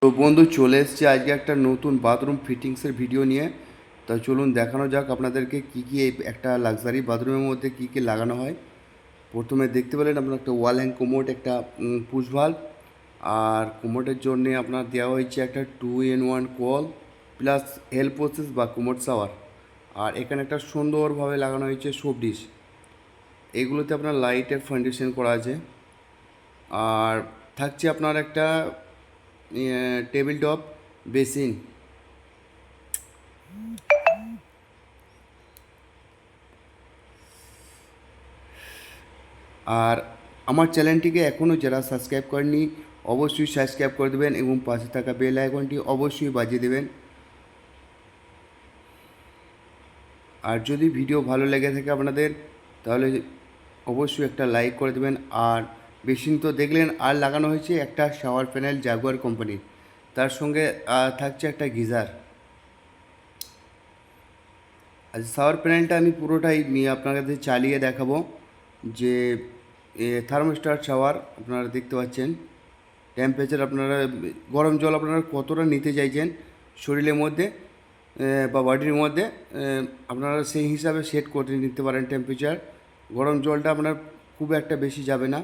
তো বন্ধু চলে এসছে আজকে একটা নতুন বাথরুম ফিটিংসের ভিডিও নিয়ে। তা চলুন দেখানো যাক আপনাদেরকে কী কী এই একটা লাক্সারি বাথরুমের মধ্যে কী কী লাগানো হয়। প্রথমে দেখতে পেলেন আপনার একটা ওয়াল হ্যাং কোমোড, একটা পুশ ভাল্ব, আর কোমোডের জন্যে আপনার দেওয়া হয়েছে একটা 2-in-1 call plus help process বা কোমোড শাওয়ার। আর এখানে একটা সুন্দরভাবে লাগানো হয়েছে সোপ ডিশ। এগুলোতে আপনার লাইটের ফাউন্ডেশন করা আছে। আর থাকছে আপনার একটা টেবিল টপ বেসিন। আর আমার চ্যানেলটিকে এখনও যারা সাবস্ক্রাইব করেননি অবশ্যই সাবস্ক্রাইব করে দেবেন এবং পাশে থাকা বেল আইকনটি অবশ্যই বাজিয়ে দেবেন। আর যদি ভিডিও ভালো লেগে থাকে আপনাদের তাহলে অবশ্যই একটা লাইক করে দেবেন। আর বেসিন তো দেখলেন, আর লাগানো হয়েছে একটা শাওয়ার প্যানেল জাগুয়ার কোম্পানির, তার সঙ্গে থাকছে একটা গিজার। আর শাওয়ার প্যানেলটা আমি পুরোটাই নিয়ে আপনাদের চালিয়ে দেখাবো। যে থার্মোস্টার শাওয়ার আপনারা দেখতে পাচ্ছেন, টেম্পারেচার আপনারা গরম জল আপনারা কতটা নিতে চাইছেন শরীরের মধ্যে বা বডির মধ্যে, আপনারা সেই হিসাবে সেট করে নিতে পারেন টেম্পারেচার। গরম জলটা আপনার খুব একটা বেশি যাবে না।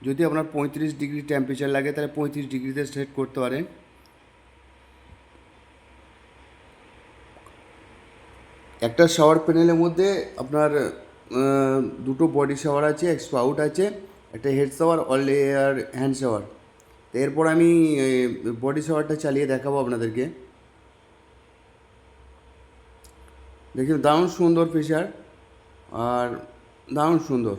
যদি আপনার 35 ডিগ্রি টেম্পারেচার লাগে তাহলে 35 ডিগ্রিতে সেট করতে পারেন। একটা শাওয়ার প্যানেলের মধ্যে আপনার দুটো বডি শাওয়ার আছে, এক স্পাউট আছে, একটা head shower, all air hand shower. তো এরপর আমি বডি শাওয়ারটা চালিয়ে দেখাবো আপনাদেরকে। দেখুন দারুণ সুন্দর ফিচার, আর দারুণ সুন্দর।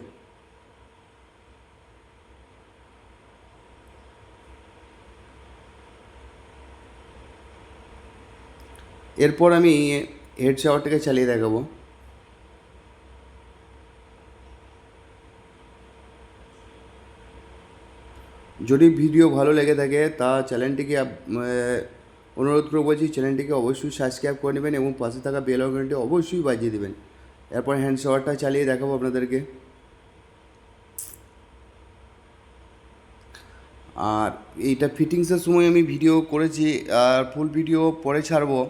এরপর আমি হেড শাওয়ারটাকে চালিয়ে দেখাবো। যদি ভিডিও ভালো লেগে থাকে তা চ্যানেলটিকে অনুরোধ করে বলছি, চ্যানেলটিকে অবশ্যই সাবস্ক্রাইব করে নেবেন এবং পাশে থাকা বেল আইকনটি অবশ্যই বাজিয়ে দেবেন। এরপর হ্যান্ড শাওয়ারটা চালিয়ে দেখাবো আপনাদেরকে। আর এইটা ফিটিংসের সময় আমি ভিডিও করেছি, আর ফুল ভিডিও পরে ছাড়বো।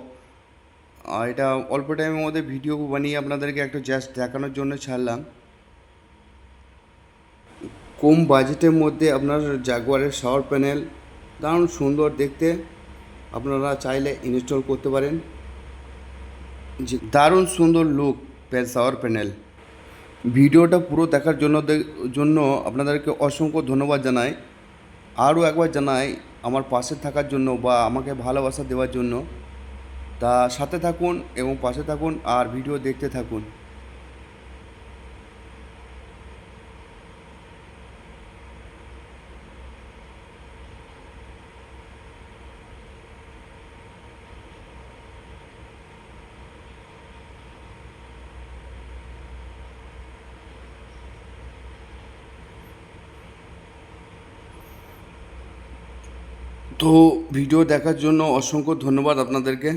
আর এটা অল্প টাইমের মধ্যে ভিডিও বানিয়ে আপনাদেরকে একটা জাস্ট দেখানোর জন্য ছাড়লাম। কম বাজেটের মধ্যে আপনার জাগুয়ারের শাওয়ার প্যানেল দারুণ সুন্দর দেখতে, আপনারা চাইলে ইনস্টল করতে পারেন। যে দারুণ সুন্দর লুক শাওয়ার প্যানেল। ভিডিওটা পুরো দেখার জন্য আপনাদেরকে অসংখ্য ধন্যবাদ জানাই। আরও একবার জানাই আমার পাশে থাকার জন্য বা আমাকে ভালোবাসা দেওয়ার জন্য। তা সাথে থাকুন এবং পাশে থাকুন আর ভিডিও দেখতে থাকুন। তো ভিডিও দেখার জন্য অসংখ্য ধন্যবাদ আপনাদেরকে।